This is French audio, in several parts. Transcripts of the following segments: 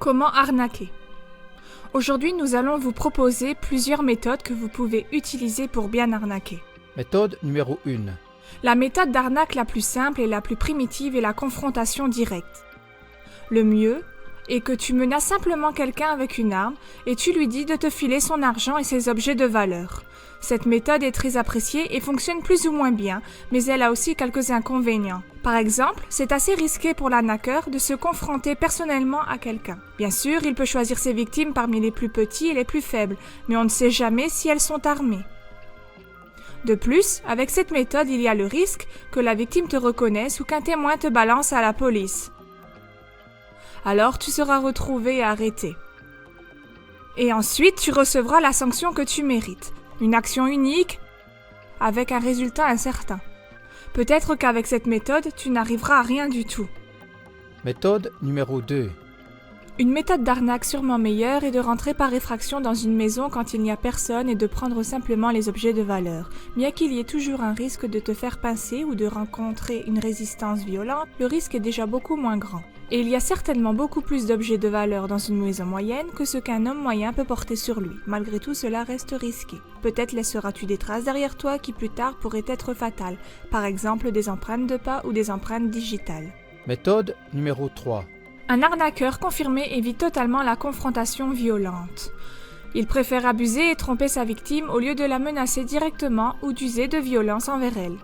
Comment arnaquer? Aujourd'hui, nous allons vous proposer plusieurs méthodes que vous pouvez utiliser pour bien arnaquer. Méthode numéro 1. La méthode d'arnaque la plus simple et la plus primitive est la confrontation directe. Le mieux est que tu menaces simplement quelqu'un avec une arme et tu lui dis de te filer son argent et ses objets de valeur. Cette méthode est très appréciée et fonctionne plus ou moins bien, mais elle a aussi quelques inconvénients. Par exemple, c'est assez risqué pour l'arnaqueur de se confronter personnellement à quelqu'un. Bien sûr, il peut choisir ses victimes parmi les plus petits et les plus faibles, mais on ne sait jamais si elles sont armées. De plus, avec cette méthode, il y a le risque que la victime te reconnaisse ou qu'un témoin te balance à la police. Alors tu seras retrouvé et arrêté. Et ensuite, tu recevras la sanction que tu mérites. Une action unique avec un résultat incertain. Peut-être qu'avec cette méthode, tu n'arriveras à rien du tout. Méthode numéro 2. Une méthode d'arnaque sûrement meilleure est de rentrer par effraction dans une maison quand il n'y a personne et de prendre simplement les objets de valeur. Bien qu'il y ait toujours un risque de te faire pincer ou de rencontrer une résistance violente, le risque est déjà beaucoup moins grand. Et il y a certainement beaucoup plus d'objets de valeur dans une maison moyenne que ce qu'un homme moyen peut porter sur lui. Malgré tout, cela reste risqué. Peut-être laisseras-tu des traces derrière toi qui plus tard pourraient être fatales, par exemple des empreintes de pas ou des empreintes digitales. Méthode numéro 3. Un arnaqueur confirmé évite totalement la confrontation violente. Il préfère abuser et tromper sa victime au lieu de la menacer directement ou d'user de violence envers elle.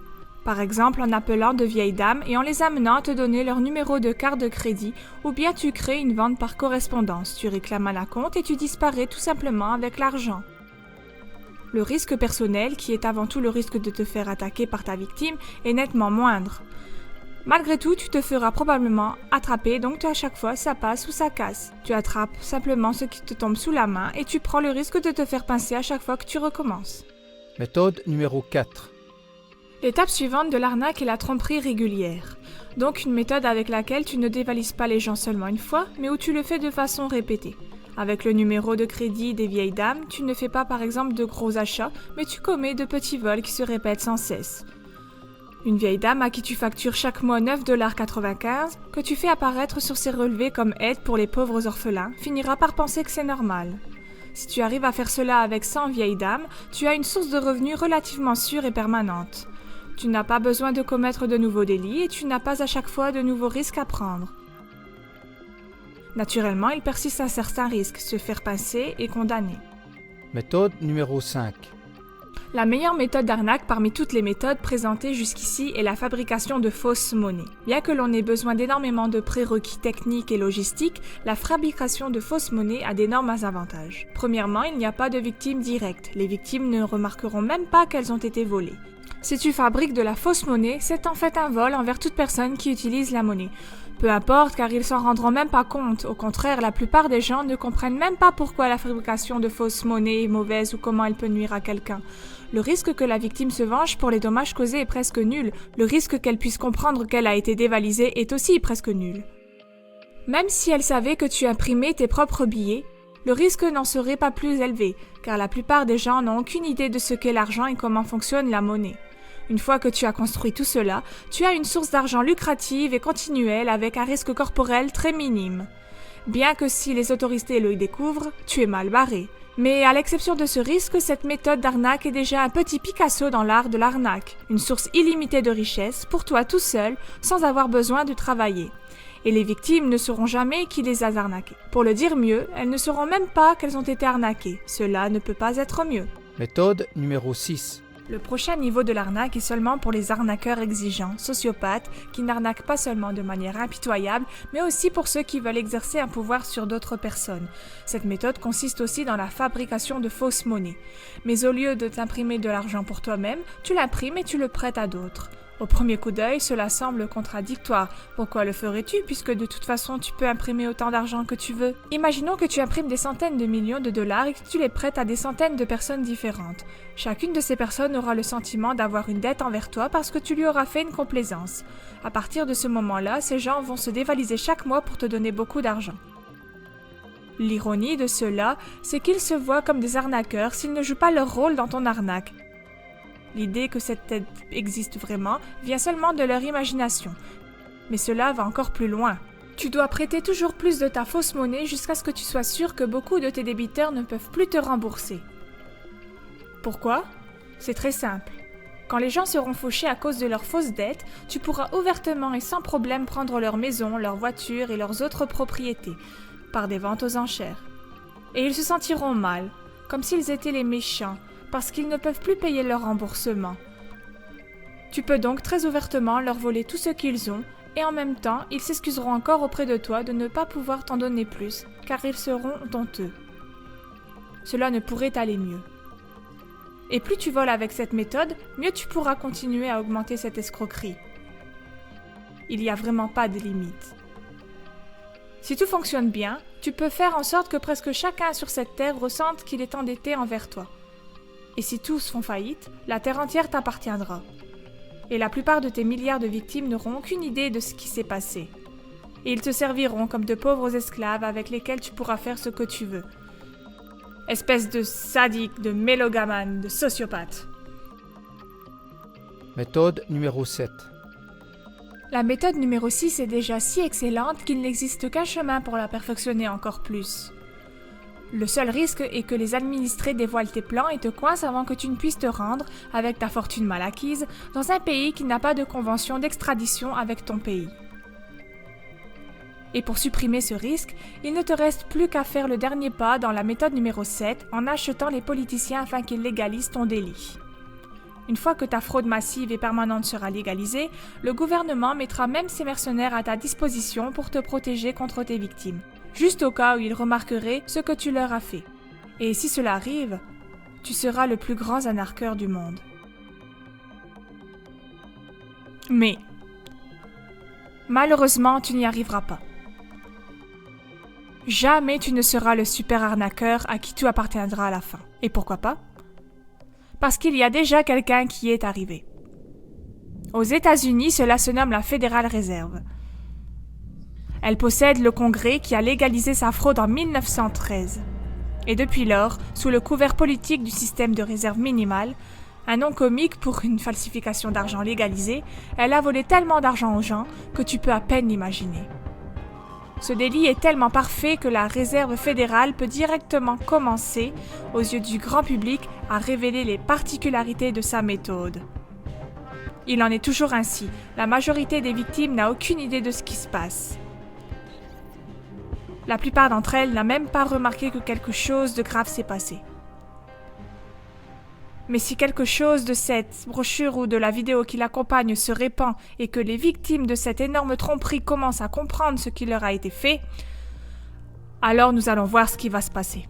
Par exemple en appelant de vieilles dames et en les amenant à te donner leur numéro de carte de crédit, ou bien tu crées une vente par correspondance, tu réclames un acompte et tu disparais tout simplement avec l'argent. Le risque personnel, qui est avant tout le risque de te faire attaquer par ta victime, est nettement moindre. Malgré tout, tu te feras probablement attraper, donc à chaque fois ça passe ou ça casse. Tu attrapes simplement ce qui te tombe sous la main et tu prends le risque de te faire pincer à chaque fois que tu recommences. Méthode numéro 4. L'étape suivante de l'arnaque est la tromperie régulière. Donc une méthode avec laquelle tu ne dévalises pas les gens seulement une fois, mais où tu le fais de façon répétée. Avec le numéro de crédit des vieilles dames, tu ne fais pas par exemple de gros achats, mais tu commets de petits vols qui se répètent sans cesse. Une vieille dame à qui tu factures chaque mois 9,95 $, que tu fais apparaître sur ses relevés comme aide pour les pauvres orphelins, finira par penser que c'est normal. Si tu arrives à faire cela avec 100 vieilles dames, tu as une source de revenus relativement sûre et permanente. Tu n'as pas besoin de commettre de nouveaux délits et tu n'as pas à chaque fois de nouveaux risques à prendre. Naturellement, il persiste un certain risque, se faire pincer et condamner. Méthode numéro 5. La meilleure méthode d'arnaque parmi toutes les méthodes présentées jusqu'ici est la fabrication de fausses monnaies. Bien que l'on ait besoin d'énormément de prérequis techniques et logistiques, la fabrication de fausses monnaies a d'énormes avantages. Premièrement, il n'y a pas de victimes directes. Les victimes ne remarqueront même pas qu'elles ont été volées. Si tu fabriques de la fausse monnaie, c'est en fait un vol envers toute personne qui utilise la monnaie. Peu importe, car ils s'en rendront même pas compte. Au contraire, la plupart des gens ne comprennent même pas pourquoi la fabrication de fausses monnaies est mauvaise ou comment elle peut nuire à quelqu'un. Le risque que la victime se venge pour les dommages causés est presque nul. Le risque qu'elle puisse comprendre qu'elle a été dévalisée est aussi presque nul. Même si elle savait que tu imprimais tes propres billets, le risque n'en serait pas plus élevé, car la plupart des gens n'ont aucune idée de ce qu'est l'argent et comment fonctionne la monnaie. Une fois que tu as construit tout cela, tu as une source d'argent lucrative et continuelle avec un risque corporel très minime. Bien que si les autorités le découvrent, tu es mal barré. Mais à l'exception de ce risque, cette méthode d'arnaque est déjà un petit Picasso dans l'art de l'arnaque. Une source illimitée de richesse pour toi tout seul, sans avoir besoin de travailler. Et les victimes ne sauront jamais qui les a arnaquées. Pour le dire mieux, elles ne sauront même pas qu'elles ont été arnaquées. Cela ne peut pas être mieux. Méthode numéro 6. Le prochain niveau de l'arnaque est seulement pour les arnaqueurs exigeants, sociopathes, qui n'arnaquent pas seulement de manière impitoyable, mais aussi pour ceux qui veulent exercer un pouvoir sur d'autres personnes. Cette méthode consiste aussi dans la fabrication de fausses monnaies. Mais au lieu de t'imprimer de l'argent pour toi-même, tu l'imprimes et tu le prêtes à d'autres. Au premier coup d'œil, cela semble contradictoire. Pourquoi le ferais-tu puisque de toute façon tu peux imprimer autant d'argent que tu veux? Imaginons que tu imprimes des centaines de millions de dollars et que tu les prêtes à des centaines de personnes différentes. Chacune de ces personnes aura le sentiment d'avoir une dette envers toi parce que tu lui auras fait une complaisance. À partir de ce moment-là, ces gens vont se dévaliser chaque mois pour te donner beaucoup d'argent. L'ironie de cela, c'est qu'ils se voient comme des arnaqueurs s'ils ne jouent pas leur rôle dans ton arnaque. L'idée que cette aide existe vraiment vient seulement de leur imagination. Mais cela va encore plus loin. Tu dois prêter toujours plus de ta fausse monnaie jusqu'à ce que tu sois sûr que beaucoup de tes débiteurs ne peuvent plus te rembourser. Pourquoi ? C'est très simple. Quand les gens seront fauchés à cause de leurs fausses dettes, tu pourras ouvertement et sans problème prendre leurs maisons, leurs voitures et leurs autres propriétés, par des ventes aux enchères. Et ils se sentiront mal, comme s'ils étaient les méchants, parce qu'ils ne peuvent plus payer leur remboursement. Tu peux donc très ouvertement leur voler tout ce qu'ils ont, et en même temps, ils s'excuseront encore auprès de toi de ne pas pouvoir t'en donner plus, car ils seront honteux. Cela ne pourrait aller mieux. Et plus tu voles avec cette méthode, mieux tu pourras continuer à augmenter cette escroquerie. Il n'y a vraiment pas de limite. Si tout fonctionne bien, tu peux faire en sorte que presque chacun sur cette terre ressente qu'il est endetté envers toi. Et si tous font faillite, la terre entière t'appartiendra. Et la plupart de tes milliards de victimes n'auront aucune idée de ce qui s'est passé. Et ils te serviront comme de pauvres esclaves avec lesquels tu pourras faire ce que tu veux. Espèce de sadique, de mélogamane, de sociopathe. Méthode numéro 7. La méthode numéro 6 est déjà si excellente qu'il n'existe qu'un chemin pour la perfectionner encore plus. Le seul risque est que les administrés dévoilent tes plans et te coincent avant que tu ne puisses te rendre, avec ta fortune mal acquise, dans un pays qui n'a pas de convention d'extradition avec ton pays. Et pour supprimer ce risque, il ne te reste plus qu'à faire le dernier pas dans la méthode numéro 7 en achetant les politiciens afin qu'ils légalisent ton délit. Une fois que ta fraude massive et permanente sera légalisée, le gouvernement mettra même ses mercenaires à ta disposition pour te protéger contre tes victimes, juste au cas où ils remarqueraient ce que tu leur as fait. Et si cela arrive, tu seras le plus grand anarcheur du monde. Mais, malheureusement, tu n'y arriveras pas. Jamais tu ne seras le super arnaqueur à qui tout appartiendra à la fin. Et pourquoi pas ? Parce qu'il y a déjà quelqu'un qui y est arrivé. Aux États-Unis, cela se nomme la Federal Reserve. Elle possède le Congrès qui a légalisé sa fraude en 1913. Et depuis lors, sous le couvert politique du système de réserve minimale, un nom comique pour une falsification d'argent légalisée, elle a volé tellement d'argent aux gens que tu peux à peine l'imaginer. Ce délit est tellement parfait que la Réserve fédérale peut directement commencer, aux yeux du grand public, à révéler les particularités de sa méthode. Il en est toujours ainsi, la majorité des victimes n'a aucune idée de ce qui se passe. La plupart d'entre elles n'a même pas remarqué que quelque chose de grave s'est passé. Mais si quelque chose de cette brochure ou de la vidéo qui l'accompagne se répand et que les victimes de cette énorme tromperie commencent à comprendre ce qui leur a été fait, alors nous allons voir ce qui va se passer.